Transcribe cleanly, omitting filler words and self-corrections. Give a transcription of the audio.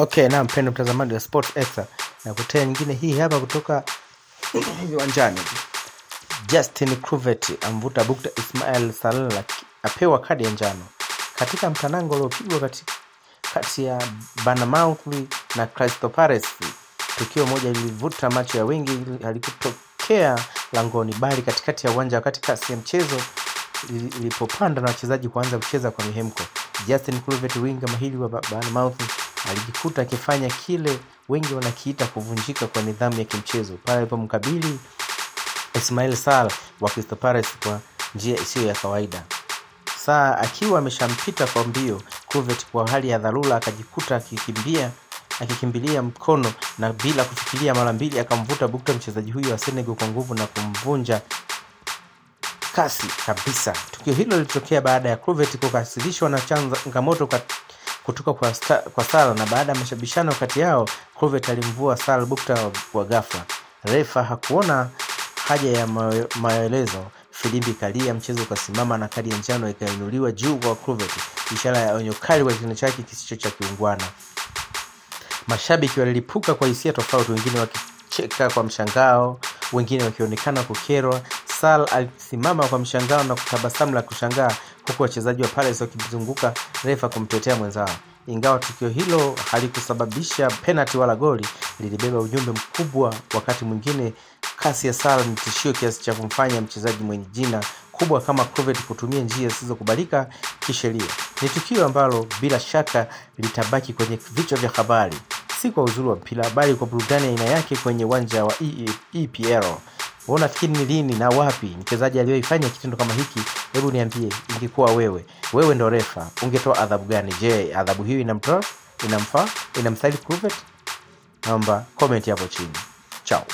Okay, na mpendo mtazamaji wa Sport Extra, na kutea nyingine hii hapa kutoka viwanjani. Justin Kluivert amvuta bukta Ismail Sarr apewa kadi ya njano katika mtanango uliopigwa kati ya Bournemouth na Crystal Palace. Tukio moja lilivuta macho ya wengi, halikutokea langoni bali katikati ya uwanja wakati kasi ya mchezo ilipopanda na wachezaji kuanza kucheza kwa mihemko. Justin Kluivert, winga mahiri wa Bournemouth, alijikuta akifanya kile wengi wanakiita kuvunjika kwa nidhamu ya kimchezo pale alipomkabili Ismail Sarr wa Crystal Palace kwa njia isiyo ya kawaida. Sarr akiwa ameshampita kwa mbio, Kluivert kwa hali ya dharura akajikuta akikimbilia mkono na bila kufikiria mara mbili akamvuta bukta mchezaji huyo wa Senegal kwa nguvu na kumvunja kasi kabisa. Tukio hilo lilitokea baada ya Kluivert kukasirishwa na changamoto kutoka kwa Sarr, na baada ya mashabishano kati yao Kluivert alimvua Sarr bukta kwa ghafla. Refa hakuona haja ya maelezo, filimbi kalia, mchezo ukasimama na kadi ya njano ikainuliwa juu kwa Kluivert, ishara ya onyo kali kwa kitendo chake kisicho cha kiungwana. Mashabiki walilipuka kwa hisia tofauti, wengine wakicheka kwa mshangao, wengine wakionekana kukerwa. Sarr alisimama kwa mshangao na kutabasamu la kushangaa, huku wachezaji wa Palace wakimzunguka refa kumtetea mwenzao. Ingawa tukio hilo halikusababisha penalty wala goli, lilibeba ujumbe mkubwa. Wakati mwingine kasi ya Sarr ni tishio kiasi cha kumfanya mchezaji mwenye jina kubwa kama Kluivert kutumia njia zisizokubalika kisheria. Ni tukio ambalo bila shaka litabaki kwenye vichwa vya habari, si kwa uzuri wa mpira bali kwa burudani aina yake kwenye uwanja wa EPL. Unafikiri ni lini na wapi mchezaji aliyoifanya kitendo kama hiki? Hebu niambie, ingekuwa wewe ndo refa, ungetoa adhabu gani? Je, adhabu hiyo inamfaa, inamstahili Kluivert? Naomba comment hapo chini. Ciao.